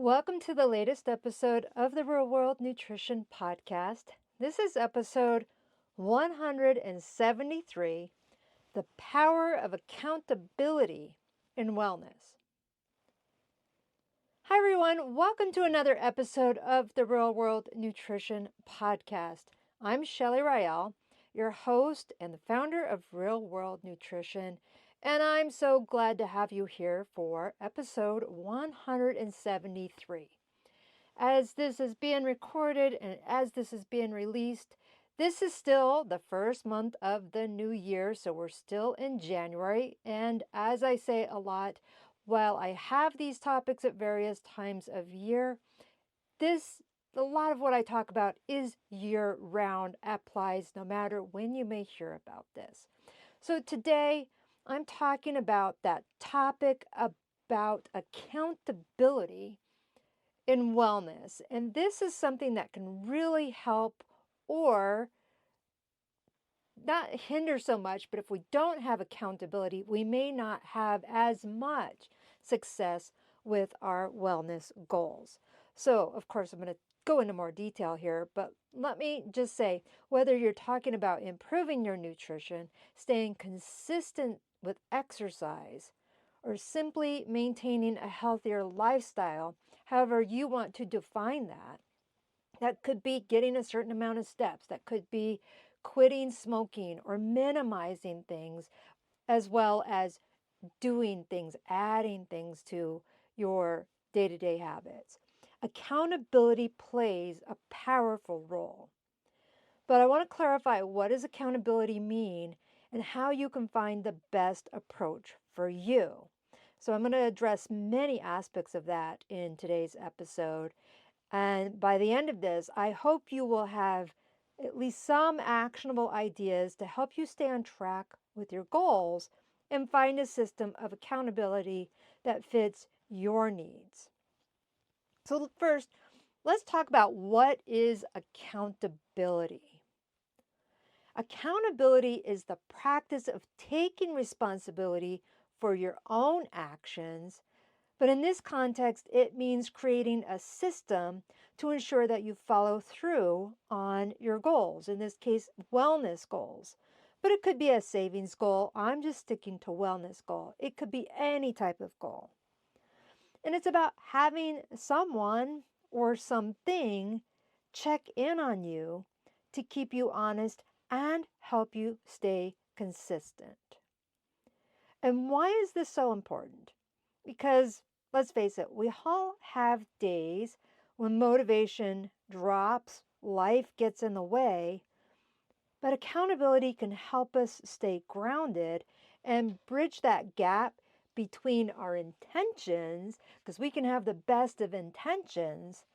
Welcome to the latest episode of the Real World Nutrition Podcast. This is episode 173, The Power of Accountability in Wellness. Hi everyone, welcome to another episode of the Real World Nutrition Podcast. I'm Shelley, your host and the founder of Real World Nutrition, and I'm so glad to have you here for episode 173. As this is being recorded and as this is being released, this is still the first month of the new year, so we're still in January. And as I say a lot, while I have these topics at various times of year, a lot of what I talk about is year-round, applies no matter when you may hear about this. So today, I'm talking about that topic about accountability in wellness. And this is something that can really help or not hinder so much, but if we don't have accountability, we may not have as much success with our wellness goals. So, of course, I'm going to go into more detail here, but let me just say, whether you're talking about improving your nutrition, staying consistent with exercise, or simply maintaining a healthier lifestyle, however you want to define that, that could be getting a certain amount of steps, that could be quitting smoking or minimizing things, as well as doing things, adding things to your day-to-day habits. Accountability plays a powerful role. But I want to clarify, what does accountability mean and how you can find the best approach for you. So I'm going to address many aspects of that in today's episode. And by the end of this, I hope you will have at least some actionable ideas to help you stay on track with your goals and find a system of accountability that fits your needs. So first, let's talk about what is accountability. Accountability is the practice of taking responsibility for your own actions, but in this context, it means creating a system to ensure that you follow through on your goals, in this case, wellness goals. But it could be a savings goal. I'm just sticking to wellness goal. It could be any type of goal. And it's about having someone or something check in on you to keep you honest and help you stay consistent. And why is this so important? Because let's face it, we all have days when motivation drops, life gets in the way, but accountability can help us stay grounded and bridge that gap between our intentions, because we can have the best of intentions,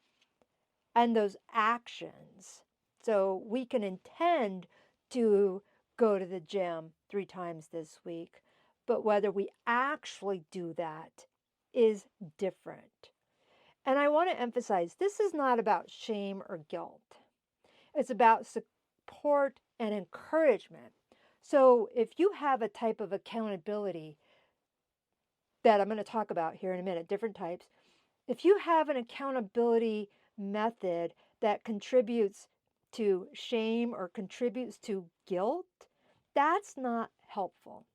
and those actions. So we can intend to go to the gym 3 times this week, but whether we actually do that is different. And I want to emphasize, this is not about shame or guilt. It's about support and encouragement. So if you have a type of accountability that I'm going to talk about here in a minute, different types, if you have an accountability method that contributes to shame or contributes to guilt, that's not helpful.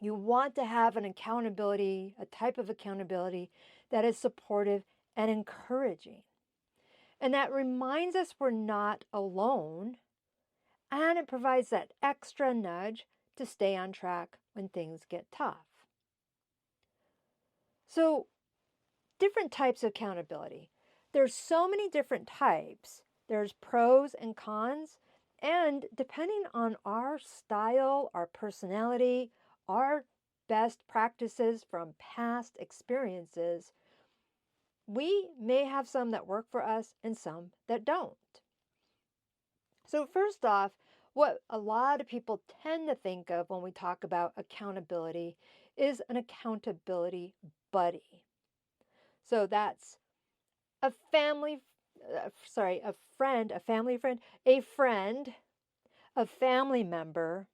You want to have an accountability, a type of accountability that is supportive and encouraging. And that reminds us we're not alone, and it provides that extra nudge to stay on track when things get tough. So, different types of accountability. There's so many different types. There's pros and cons, and depending on our style, our personality, our best practices from past experiences, we may have some that work for us and some that don't. So first off, what a lot of people tend to think of when we talk about accountability is an accountability buddy. So that's a family, a friend, a family friend, a friend, a family member,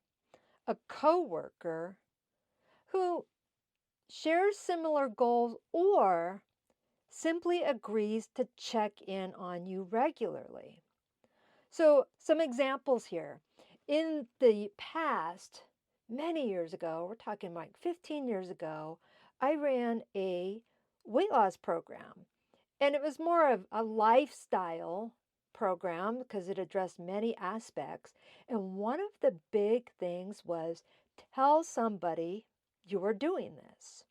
a coworker who shares similar goals or simply agrees to check in on you regularly. So, some examples here. In the past, many years ago, we're talking like 15 years ago, I ran a weight loss program. And it was more of a lifestyle program because it addressed many aspects. And one of the big things was tell somebody you were doing this.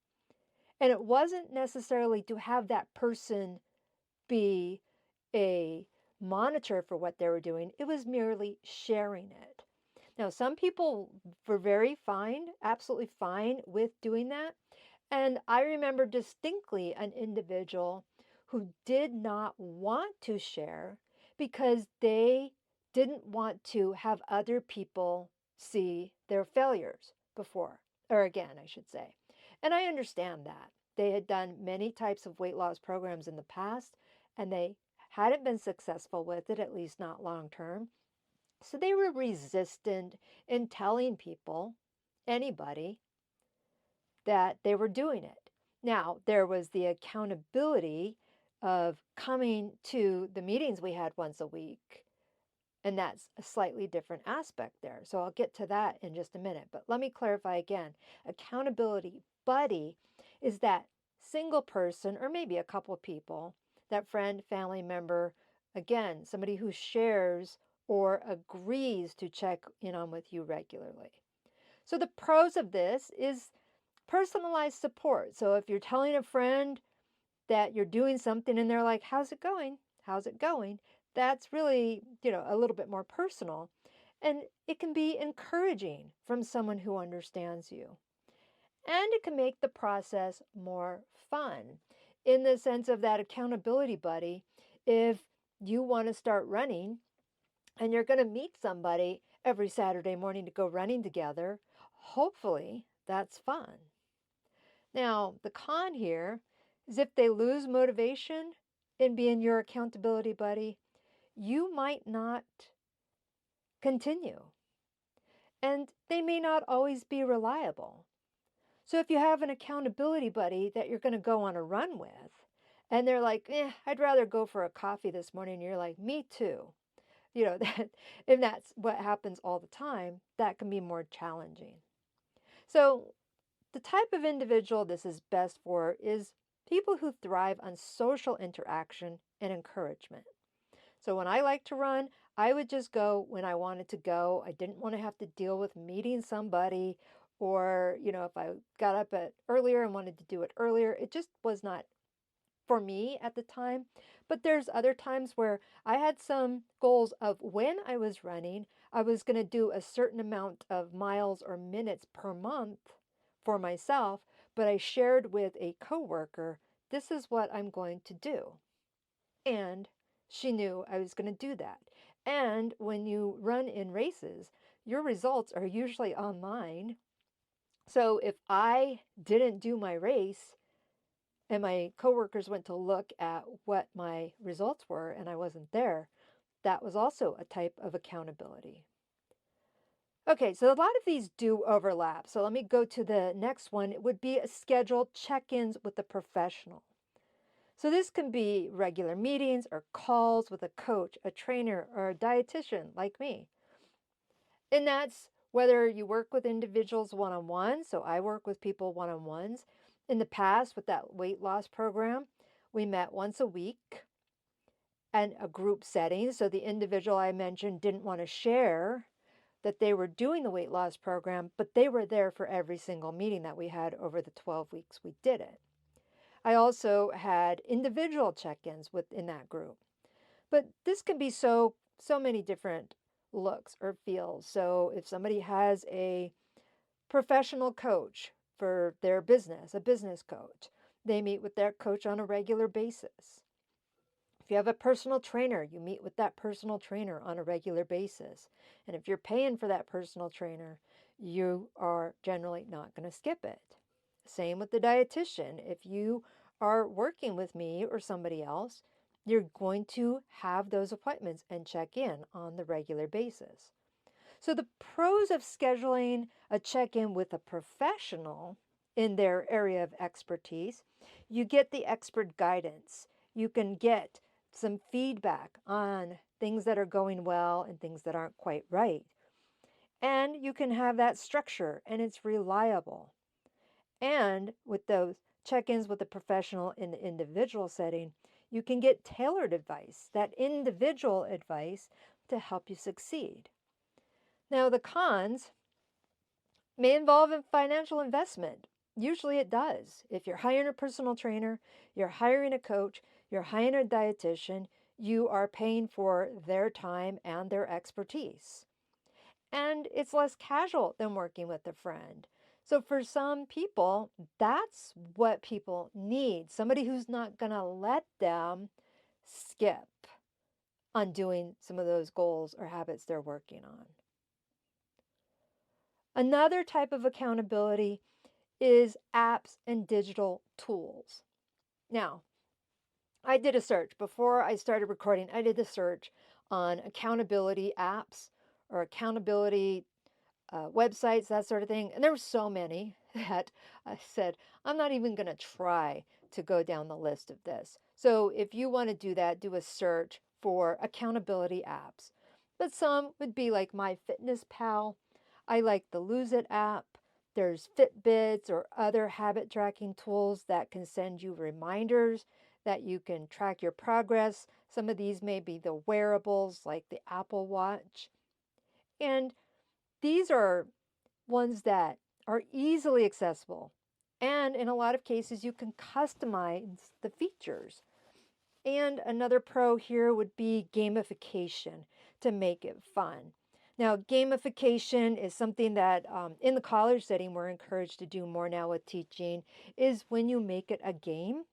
And it wasn't necessarily to have that person be a monitor for what they were doing, it was merely sharing it. Now, some people were very fine, absolutely fine with doing that. And I remember distinctly an individual who did not want to share because they didn't want to have other people see their failures before, or again, I should say. And I understand that. They had done many types of weight loss programs in the past, and they hadn't been successful with it, at least not long term. So they were resistant in telling people, anybody, that they were doing it. Now, there was the accountability of coming to the meetings we had once a week, and that's a slightly different aspect there. So I'll get to that in just a minute. But let me clarify again. Accountability buddy is that single person, or maybe a couple of people, that friend, family member, again, somebody who shares or agrees to check in on with you regularly. So the pros of this is personalized support. So if you're telling a friend that you're doing something and they're like, how's it going? How's it going? That's really, a little bit more personal. And it can be encouraging from someone who understands you. And it can make the process more fun in the sense of that accountability buddy. If you want to start running and you're going to meet somebody every Saturday morning to go running together, hopefully that's fun. Now, the con here is if they lose motivation in being your accountability buddy, you might not continue. And they may not always be reliable. So if you have an accountability buddy that you're going to go on a run with, and they're like, I'd rather go for a coffee this morning, and you're like, me too. That if that's what happens all the time, that can be more challenging. So the type of individual this is best for is people who thrive on social interaction and encouragement. So when I like to run, I would just go when I wanted to go. I didn't want to have to deal with meeting somebody or, if I got up earlier and wanted to do it earlier, it just was not for me at the time. But there's other times where I had some goals of when I was running, I was going to do a certain amount of miles or minutes per month for myself, but I shared with a coworker, this is what I'm going to do. And she knew I was going to do that. And when you run in races, your results are usually online. So if I didn't do my race and my coworkers went to look at what my results were and I wasn't there, that was also a type of accountability. Okay, so a lot of these do overlap. So let me go to the next one. It would be a scheduled check-ins with a professional. So this can be regular meetings or calls with a coach, a trainer, or a dietitian like me. And that's whether you work with individuals one-on-one. So I work with people one-on-ones. In the past, with that weight loss program, we met once a week and a group setting. So the individual I mentioned didn't want to share that they were doing the weight loss program, but they were there for every single meeting that we had over the 12 weeks we did it. I also had individual check-ins within that group. But this can be so many different looks or feels. So if somebody has a professional coach for their business, a business coach, they meet with their coach on a regular basis. If you have a personal trainer, you meet with that personal trainer on a regular basis. And if you're paying for that personal trainer, you are generally not going to skip it. Same with the dietitian. If you are working with me or somebody else, you're going to have those appointments and check in on the regular basis. So the pros of scheduling a check-in with a professional in their area of expertise. You get the expert guidance. You can get some feedback on things that are going well and things that aren't quite right. And you can have that structure and it's reliable. And with those check ins with the professional in the individual setting, you can get tailored advice, that individual advice to help you succeed. Now, the cons may involve a financial investment. Usually it does. If you're hiring a personal trainer, you're hiring a coach, you're hiring a dietitian, you are paying for their time and their expertise. And it's less casual than working with a friend. So for some people, that's what people need. Somebody who's not going to let them skip on doing some of those goals or habits they're working on. Another type of accountability is apps and digital tools. Now, I did a search before I started recording. I did a search on accountability apps or accountability websites, that sort of thing. And there were so many that I said, I'm not even going to try to go down the list of this. So if you want to do that, do a search for accountability apps. But some would be like MyFitnessPal. I like the Lose It app. There's Fitbits or other habit tracking tools that can send you reminders that you can track your progress. Some of these may be the wearables like the Apple Watch. And these are ones that are easily accessible. And in a lot of cases, you can customize the features. And another pro here would be gamification to make it fun. Now, gamification is something that in the college setting we're encouraged to do more now with teaching, is when you make it a game,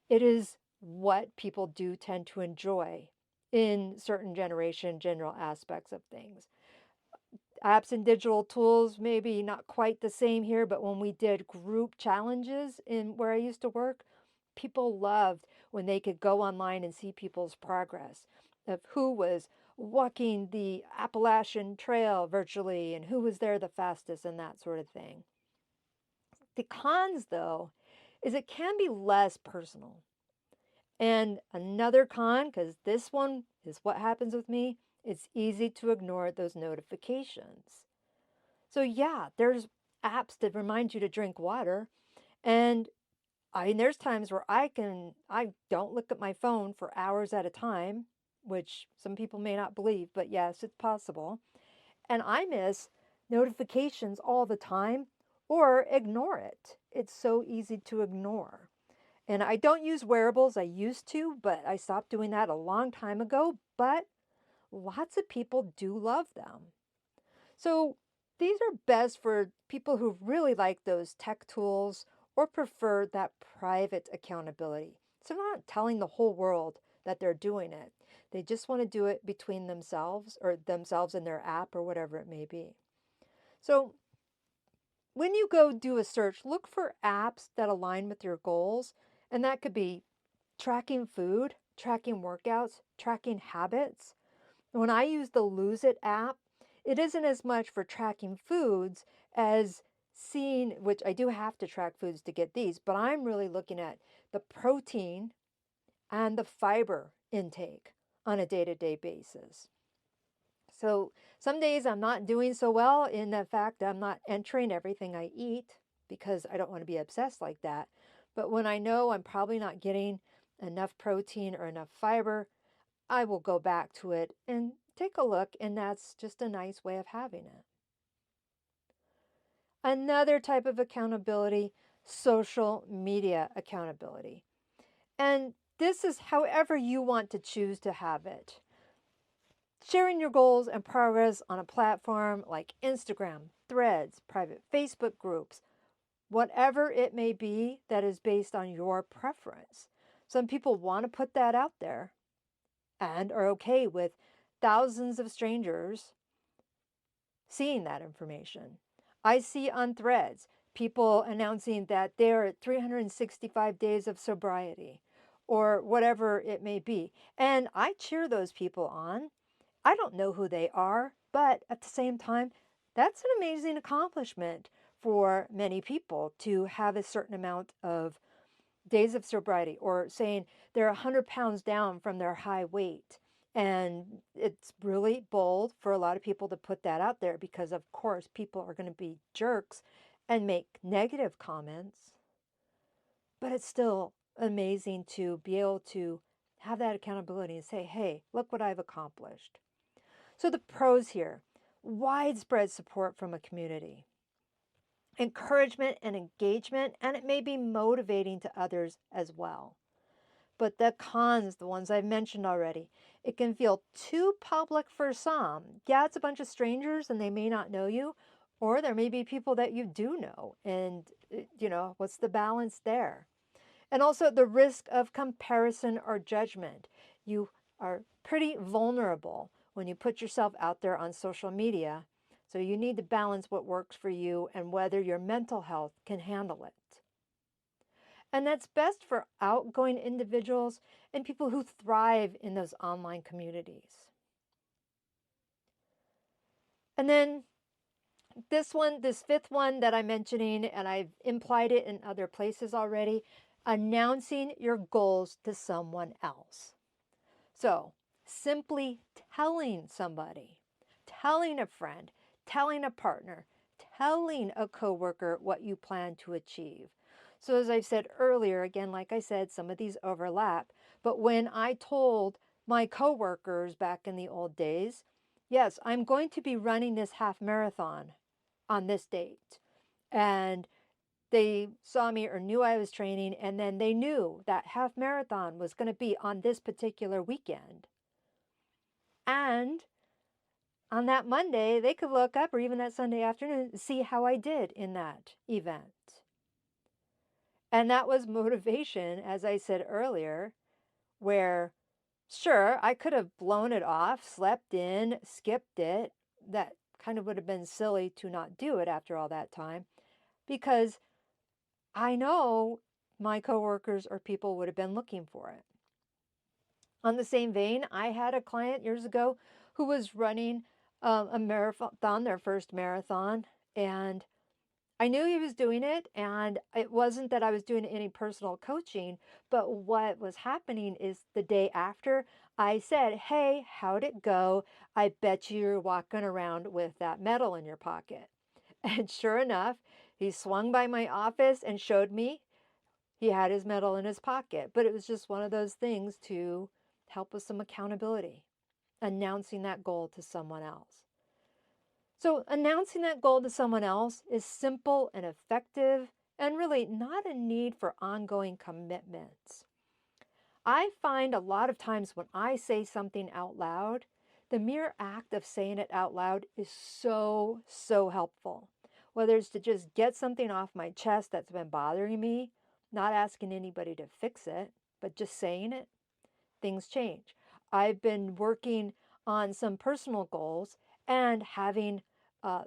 it is what people do tend to enjoy in certain general aspects of things. Apps and digital tools, maybe not quite the same here, but when we did group challenges in where I used to work, people loved when they could go online and see people's progress of who was walking the Appalachian Trail virtually and who was there the fastest and that sort of thing. The cons, though, is it can be less personal. And another con, because this one is what happens with me, it's easy to ignore those notifications. So yeah, there's apps that remind you to drink water. And I mean, there's times where I don't look at my phone for hours at a time, which some people may not believe, but yes, it's possible. And I miss notifications all the time or ignore it. It's so easy to ignore. And I don't use wearables. I used to, but I stopped doing that a long time ago. But lots of people do love them. So these are best for people who really like those tech tools or prefer that private accountability. So they're not telling the whole world that they're doing it. They just want to do it between themselves or themselves and their app or whatever it may be. So when you go do a search, look for apps that align with your goals. And that could be tracking food, tracking workouts, tracking habits. When I use the Lose It app, it isn't as much for tracking foods as seeing, which I do have to track foods to get these, but I'm really looking at the protein and the fiber intake on a day-to-day basis. So some days I'm not doing so well in the fact I'm not entering everything I eat because I don't want to be obsessed like that. But when I know I'm probably not getting enough protein or enough fiber, I will go back to it and take a look, and that's just a nice way of having it. Another type of accountability, social media accountability. And this is however you want to choose to have it. Sharing your goals and progress on a platform like Instagram, Threads, private Facebook groups, whatever it may be that is based on your preference. Some people want to put that out there and are okay with thousands of strangers seeing that information. I see on Threads people announcing that they're at 365 days of sobriety or whatever it may be. And I cheer those people on. I don't know who they are, but at the same time, that's an amazing accomplishment for many people to have a certain amount of days of sobriety, or saying they're 100 pounds down from their high weight. And it's really bold for a lot of people to put that out there because, of course, people are going to be jerks and make negative comments. But it's still amazing to be able to have that accountability and say, hey, look what I've accomplished. So the pros here: widespread support from a community, encouragement and engagement, and it may be motivating to others as well. But the cons, the ones I've mentioned already, it can feel too public for some. Yeah, it's a bunch of strangers and they may not know you, or there may be people that you do know. And, what's the balance there? And also the risk of comparison or judgment. You are pretty vulnerable when you put yourself out there on social media. So you need to balance what works for you and whether your mental health can handle it. And that's best for outgoing individuals and people who thrive in those online communities. And then this fifth one that I'm mentioning, and I've implied it in other places already, announcing your goals to someone else. So simply telling somebody, telling a friend, telling a partner, telling a coworker what you plan to achieve. So as I've said earlier, again, like I said, some of these overlap, but when I told my coworkers back in the old days, yes, I'm going to be running this half marathon on this date. And they saw me or knew I was training, and then they knew that half marathon was going to be on this particular weekend. And on that Monday, they could look up, or even that Sunday afternoon, and see how I did in that event. And that was motivation, as I said earlier, where sure, I could have blown it off, slept in, skipped it. That kind of would have been silly to not do it after all that time, because I know my coworkers or people would have been looking for it. On the same vein, I had a client years ago who was running a marathon, their first marathon, and I knew he was doing it, and it wasn't that I was doing any personal coaching, but what was happening is the day after, I said, hey, how'd it go? I bet you're walking around with that medal in your pocket. And sure enough, he swung by my office and showed me he had his medal in his pocket. But it was just one of those things to help with some accountability, announcing that goal to someone else. So announcing that goal to someone else is simple and effective, and really not a need for ongoing commitments. I find a lot of times when I say something out loud, the mere act of saying it out loud is so, so helpful. Whether it's to just get something off my chest that's been bothering me, not asking anybody to fix it, but just saying it, things change. I've been working on some personal goals and having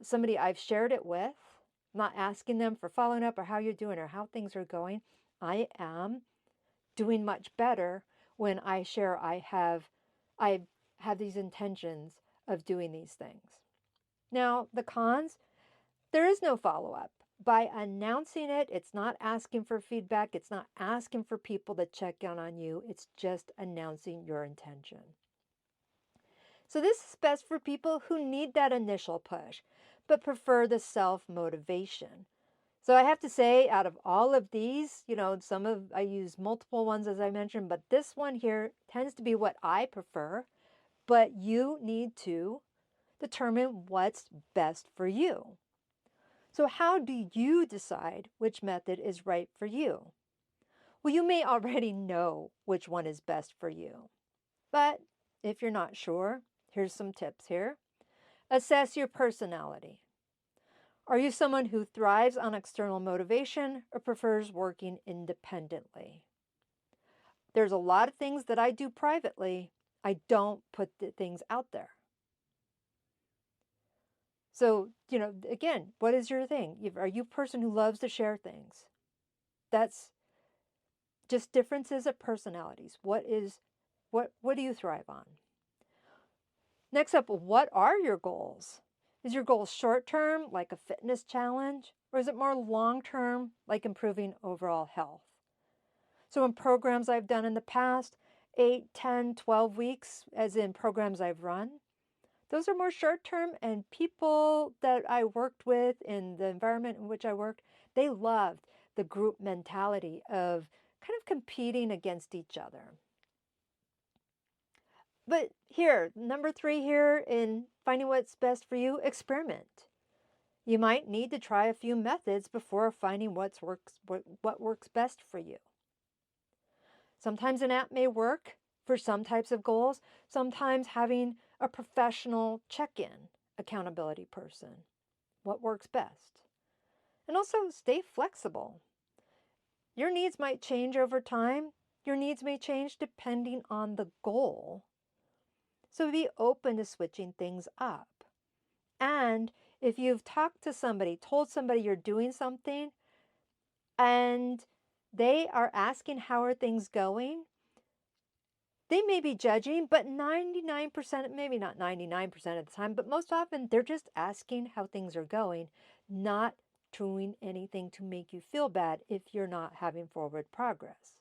somebody I've shared it with, not asking them for following up or how you're doing or how things are going. I am doing much better when I share I have these intentions of doing these things. Now, the cons, there is no follow-up. By announcing it, it's not asking for feedback. It's not asking for people to check in on you. It's just announcing your intention. So this is best for people who need that initial push, but prefer the self-motivation. So I have to say, out of all of these, I use multiple ones as I mentioned, but this one here tends to be what I prefer, but you need to determine what's best for you. So how do you decide which method is right for you? Well, you may already know which one is best for you, but if you're not sure, here's some tips here. Assess your personality. Are you someone who thrives on external motivation or prefers working independently? There's a lot of things that I do privately. I don't put the things out there. So, again, what is your thing? Are you a person who loves to share things? That's just differences of personalities. What do you thrive on? Next up, what are your goals? Is your goal short term, like a fitness challenge, Or is it more long-term, like improving overall health? So in programs I've done in the past, 8, 10, 12 weeks, as in programs I've run, those are more short-term, and people that I worked with in the environment in which I worked, they loved the group mentality of kind of competing against each other. But here, number 3 here in finding what's best for you, experiment. You might need to try a few methods before finding what works best for you. Sometimes an app may work for some types of goals. Sometimes having a professional check-in accountability person. What works best? And also stay flexible. Your needs might change over time. Your needs may change depending on the goal. So be open to switching things up. And if you've talked to somebody, told somebody you're doing something, and they are asking how are things going, they may be judging, but 99%, maybe not 99% of the time, but most often they're just asking how things are going, not doing anything to make you feel bad if you're not having forward progress.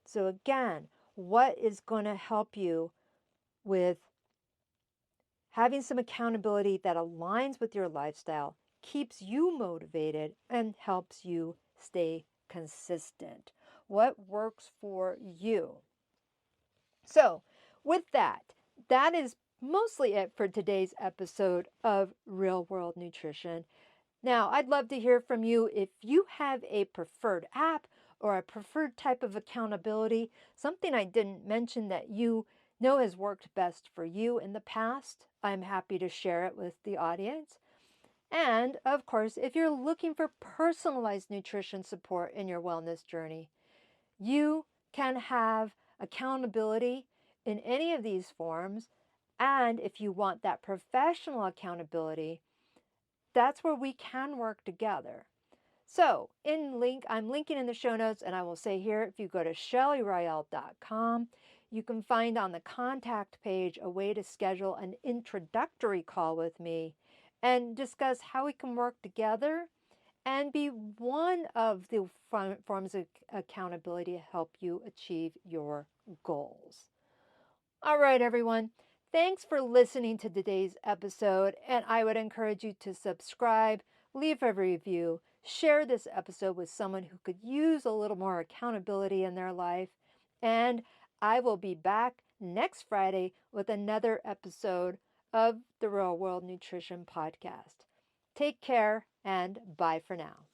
So again, what is going to help you with having some accountability that aligns with your lifestyle, keeps you motivated, and helps you stay consistent? What works for you? So, with that, that is mostly it for today's episode of Real World Nutrition. Now, I'd love to hear from you if you have a preferred app or a preferred type of accountability, something I didn't mention that you know has worked best for you in the past. I'm happy to share it with the audience. And of course, if you're looking for personalized nutrition support in your wellness journey, you can have accountability in any of these forms. And if you want that professional accountability, that's where we can work together. So I'm linking in the show notes, and I will say here, if you go to shelleyryel.com, you can find on the contact page a way to schedule an introductory call with me and discuss how we can work together and be one of the forms of accountability to help you achieve your goals. All right, everyone. Thanks for listening to today's episode, and I would encourage you to subscribe, leave a review, share this episode with someone who could use a little more accountability in their life, and I will be back next Friday with another episode of the Real World Nutrition Podcast. Take care and bye for now.